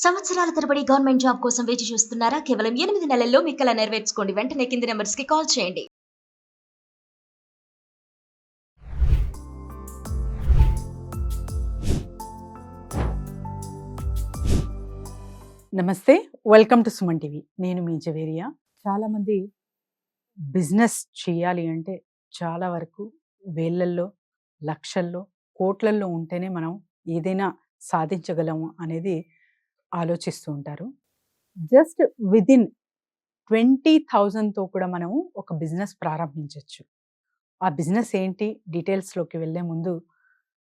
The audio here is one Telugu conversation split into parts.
సంవత్సరాల తరబడి గవర్నమెంట్ జాబ్ కోసం వేచి చూస్తున్నారా? కేవలం 8 నెలల్లో మీ కల నెరవేర్చుకోండి. వెంటనే కింది నంబర్స్‌కి కాల్ చేయండి. నమస్తే, వెల్కమ్ టు సుమన్ టీవీ. నేను మీ జవేరియా. చాలామంది బిజినెస్ చేయాలి అంటే చాలా వరకు వేలల్లో, లక్షల్లో, కోట్లల్లో ఉంటేనే మనం ఏదైనా సాధించగలము అనేది ఆలోచిస్తూ ఉంటారు. జస్ట్ విదిన్ 20,000తో కూడా మనము ఒక బిజినెస్ ప్రారంభించవచ్చు. ఆ బిజినెస్ ఏంటి డీటెయిల్స్లోకి వెళ్ళే ముందు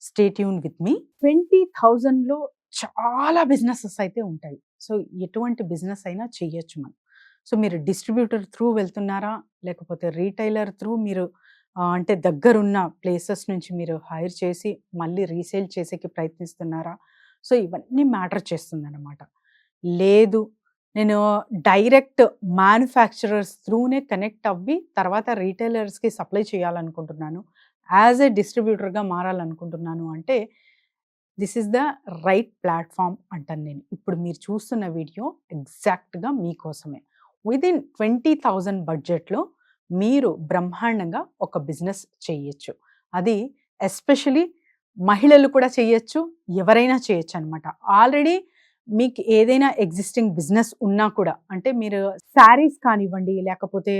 స్టే ట్యూన్ విత్ మీ. 20,000లో చాలా బిజినెసెస్ అయితే ఉంటాయి. సో ఎటువంటి బిజినెస్ అయినా చేయొచ్చు మనం. సో మీరు డిస్ట్రిబ్యూటర్ త్రూ వెళ్తున్నారా, లేకపోతే రీటైలర్ త్రూ మీరు అంటే దగ్గరున్న ప్లేసెస్ నుంచి మీరు హైర్ చేసి మళ్ళీ రీసేల్ చేసేకి ప్రయత్నిస్తున్నారా? సో ఇవన్నీ మ్యాటర్ చేస్తుందన్నమాట. లేదు, నేను డైరెక్ట్ మ్యానుఫ్యాక్చరర్స్ త్రూనే కనెక్ట్ అవ్వి తర్వాత రీటైలర్స్కి సప్లై చేయాలనుకుంటున్నాను, యాజ్ ఏ డిస్ట్రిబ్యూటర్గా మారాలనుకుంటున్నాను అంటే this is the right platform అంటాను నేను. ఇప్పుడు మీరు చూస్తున్న వీడియో ఎగ్జాక్ట్గా మీకోసమే. విదిన్ 20,000 బడ్జెట్లో మీరు బ్రహ్మాండంగా ఒక బిజినెస్ చేయొచ్చు. అది ఎస్పెషలీ మహిళలు కూడా చేయొచ్చు, ఎవరైనా చేయొచ్చు అనమాట. ఆల్రెడీ మీకు ఏదైనా ఎగ్జిస్టింగ్ బిజినెస్ ఉన్నా కూడా, అంటే మీరు శారీస్ కానివ్వండి, లేకపోతే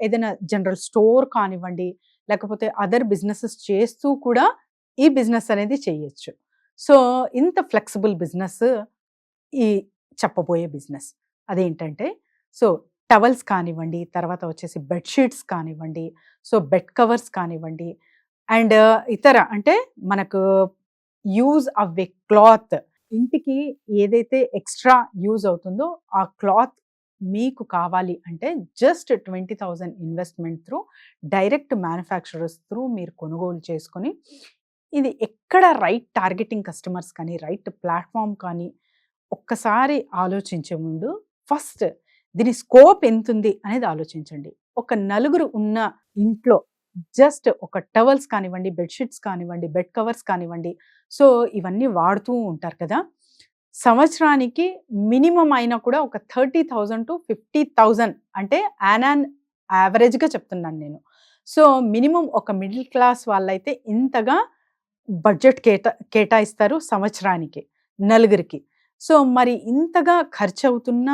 ఏదైనా జనరల్ స్టోర్ కానివ్వండి, లేకపోతే అదర్ బిజినెసెస్ చేస్తూ కూడా ఈ బిజినెస్ అనేది చేయొచ్చు. సో ఇంత ఫ్లెక్సిబుల్ బిజినెస్ ఈ చెప్పబోయే బిజినెస్. అదేంటంటే సో టవల్స్ కానివ్వండి, తర్వాత వచ్చేసి బెడ్షీట్స్ కానివ్వండి, సో బెడ్ కవర్స్ కానివ్వండి, అండ్ ఇతర అంటే మనకు యూజ్ అవ్వే క్లాత్, ఇంటికి ఏదైతే ఎక్స్ట్రా యూజ్ అవుతుందో ఆ క్లాత్ మీకు కావాలి అంటే just 20,000 investment through direct manufacturers through మీరు కొనుగోలు చేసుకొని, ఇది ఎక్కడ రైట్ టార్గెటింగ్ కస్టమర్స్ కానీ, రైట్ ప్లాట్ఫామ్ కానీ ఒక్కసారి ఆలోచించే ముందు ఫస్ట్ దీని స్కోప్ ఎంతుంది అనేది ఆలోచించండి. ఒక నలుగురు ఉన్న ఇంట్లో జస్ట్ ఒక టవల్స్ కానివ్వండి, బెడ్షీట్స్ కానివ్వండి, బెడ్ కవర్స్ కానివ్వండి, సో ఇవన్నీ వాడుతూ ఉంటారు కదా. సంవత్సరానికి మినిమం అయినా కూడా ఒక 30,000 to 50,000 అంటే యావరేజ్గా చెప్తున్నాను నేను. సో మినిమం ఒక మిడిల్ క్లాస్ వాళ్ళైతే ఇంతగా బడ్జెట్ కేటాయిస్తారు సంవత్సరానికి నలుగురికి. సో మరి ఇంతగా ఖర్చు అవుతున్న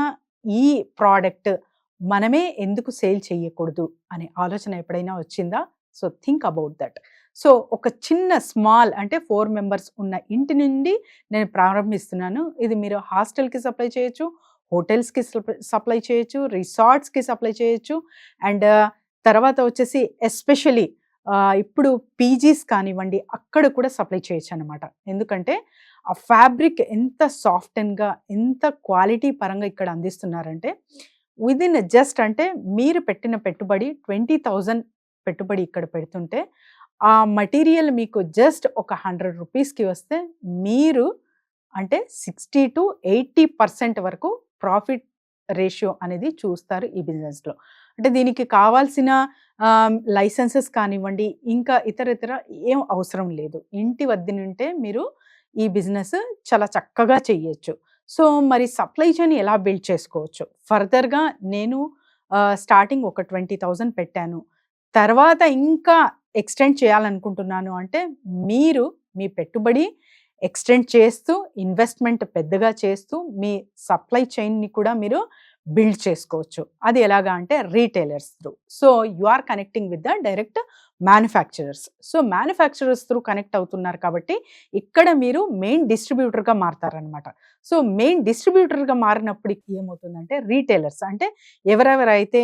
ఈ ప్రోడక్ట్ మనమే ఎందుకు సేల్ చేయకూడదు అనే ఆలోచన ఎప్పుడైనా వచ్చిందా? So think about that. So ఒక చిన్న స్మాల్ అంటే 4 మెంబర్స్ ఉన్న ఇంటి నుండి నేను ప్రారంభిస్తున్నాను. ఇది మీరు హాస్టల్కి సప్లై చేయొచ్చు, హోటల్స్కి సప్లై చేయొచ్చు, రిసార్ట్స్కి సప్లై చేయొచ్చు, అండ్ తర్వాత వచ్చేసి ఎస్పెషలీ ఇప్పుడు పీజీస్ కానివ్వండి అక్కడ కూడా సప్లై చేయొచ్చు అనమాట. ఎందుకంటే ఆ ఫ్యాబ్రిక్ ఎంత సాఫ్ట్ అండ్గా, ఎంత క్వాలిటీ పరంగా ఇక్కడ అందిస్తున్నారంటే విదిన్ జస్ట్ అంటే మీరు పెట్టిన పెట్టుబడి 20,000 పెట్టుబడి ఇక్కడ పెడుతుంటే ఆ మటీరియల్ మీకు జస్ట్ ఒక 100 రూపీస్కి వస్తే మీరు అంటే 60 to 80% వరకు ప్రాఫిట్ రేషియో అనేది చూస్తారు ఈ బిజినెస్లో. అంటే దీనికి కావాల్సిన లైసెన్సెస్ కానివ్వండి, ఇంకా ఇతర ఏం అవసరం లేదు. ఇంటి వద్ద నుంటే మీరు ఈ బిజినెస్ చాలా చక్కగా చేయొచ్చు. సో మరి సప్లై చైన్ ఎలా బిల్డ్ చేసుకోవచ్చు? ఫర్దర్గా నేను స్టార్టింగ్ ఒక 20,000 పెట్టాను, తర్వాత ఇంకా ఎక్స్టెండ్ చేయాలనుకుంటున్నాను అంటే మీరు మీ పెట్టుబడి ఎక్స్టెండ్ చేస్తూ, ఇన్వెస్ట్మెంట్ పెద్దగా చేస్తూ మీ సప్లై చైన్ని కూడా మీరు బిల్డ్ చేసుకోవచ్చు. అది ఎలాగా అంటే retailers through. So you are connecting with the direct manufacturers. So manufacturers through connect అవుతున్నారు కాబట్టి ఇక్కడ మీరు మెయిన్ డిస్ట్రిబ్యూటర్గా మారతారనమాట. సో మెయిన్ డిస్ట్రిబ్యూటర్గా మారినప్పుడు ఏమవుతుందంటే రీటైలర్స్ అంటే ఎవరెవరైతే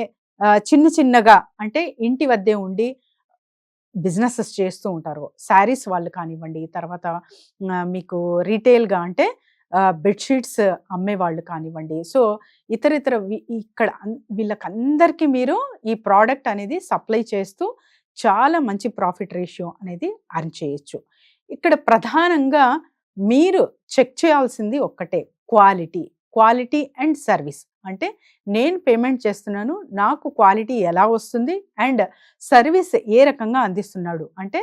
చిన్నగా అంటే ఇంటి వద్దే ఉండి బిజినెసెస్ చేస్తూ ఉంటారు, శారీస్ వాళ్ళు కానివ్వండి, తర్వాత మీకు రీటైల్గా అంటే బెడ్షీట్స్ అమ్మేవాళ్ళు కానివ్వండి, సో ఇతర ఇక్కడ వీళ్ళకందరికీ మీరు ఈ ప్రోడక్ట్ అనేది సప్లై చేస్తూ చాలా మంచి ప్రాఫిట్ రేషియో అనేది అర్న్ చేయొచ్చు. ఇక్కడ ప్రధానంగా మీరు చెక్ చేయాల్సింది ఒక్కటే, క్వాలిటీ అండ్ సర్వీస్. అంటే నేను పేమెంట్ చేస్తున్నాను, నాకు క్వాలిటీ ఎలా వస్తుంది అండ్ సర్వీస్ ఏ రకంగా అందిస్తున్నాడు, అంటే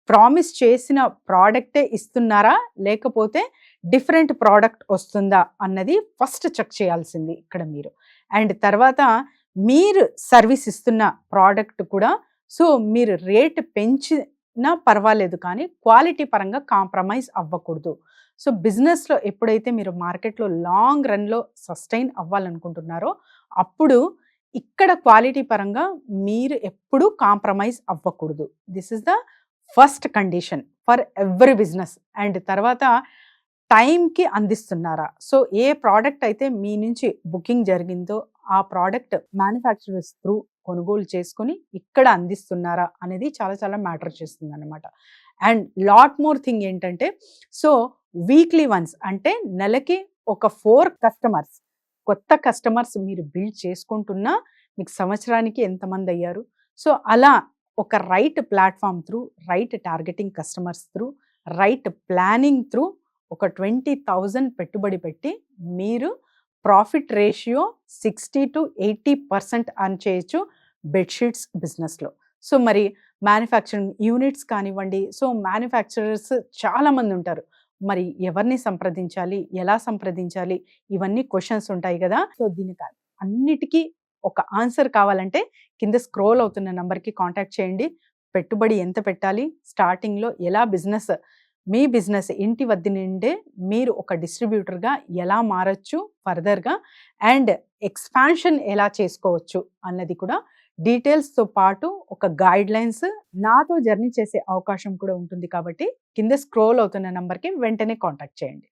ప్రామిస్ చేసిన ప్రోడక్టే ఇస్తున్నారా లేకపోతే డిఫరెంట్ ప్రోడక్ట్ వస్తుందా అన్నది ఫస్ట్ చెక్ చేయాల్సింది ఇక్కడ మీరు. అండ్ తర్వాత మీరు సర్వీస్ ఇస్తున్న ప్రోడక్ట్ కూడా సో మీరు రేట్ పెంచినా పర్వాలేదు, కానీ క్వాలిటీ పరంగా కాంప్రమైజ్ అవ్వకూడదు. సో బిజినెస్లో ఎప్పుడైతే మీరు మార్కెట్లో లాంగ్ రన్లో సస్టైన్ అవ్వాలనుకుంటున్నారో అప్పుడు ఇక్కడ క్వాలిటీ పరంగా మీరు ఎప్పుడూ కాంప్రమైజ్ అవ్వకూడదు. This is the first condition for every business. And తర్వాత టైంకి అందిస్తున్నారా? సో ఏ ప్రోడక్ట్ అయితే మీ నుంచి బుకింగ్ జరిగిందో ఆ ప్రోడక్ట్ మ్యానుఫ్యాక్చరర్స్ త్రూ కొనుగోలు చేసుకొని ఇక్కడ అందిస్తున్నారా అనేది చాలా చాలా మ్యాటర్ చేస్తుంది అనమాట. అండ్ లాట్ మోర్ థింగ్ ఏంటంటే సో వీక్లీ వన్స్ అంటే నెలకి ఒక 4 కస్టమర్స్ కొత్త కస్టమర్స్ మీరు బిల్డ్ చేసుకుంటున్నా మీకు సంవత్సరానికి ఎంతమంది అయ్యారు? సో అలా ఒక right platform through, right targeting customers through, right planning through ఒక 20,000 పెట్టుబడి పెట్టి మీరు ప్రాఫిట్ రేషియో 60 to 80% అర్న్ చేయొచ్చు బెడ్షీట్స్ బిజినెస్లో. సో మరి మ్యానుఫ్యాక్చరింగ్ యూనిట్స్ కానివ్వండి, సో మ్యానుఫ్యాక్చరర్స్ చాలామంది ఉంటారు. మరి ఎవరిని సంప్రదించాలి, ఎలా సంప్రదించాలి, ఇవన్నీ క్వశ్చన్స్ ఉంటాయి కదా. సో దీనికి అన్నిటికీ ఒక ఆన్సర్ కావాలంటే కింద స్క్రోల్ అవుతున్న నెంబర్కి కాంటాక్ట్ చేయండి. పెట్టుబడి ఎంత పెట్టాలి, స్టార్టింగ్లో ఎలా మీ బిజినెస్ ఇంటి వద్ద నుండే మీరు ఒక డిస్ట్రిబ్యూటర్గా ఎలా మారచ్చు ఫర్దర్గా, అండ్ ఎక్స్పాన్షన్ ఎలా చేసుకోవచ్చు అన్నది కూడా డీటెయిల్స్తో పాటు ఒక గైడ్ లైన్స్ నాతో జర్నీ చేసే అవకాశం కూడా ఉంటుంది. కాబట్టి కింద స్క్రోల్ అవుతున్న నెంబర్కి వెంటనే కాంటాక్ట్ చేయండి.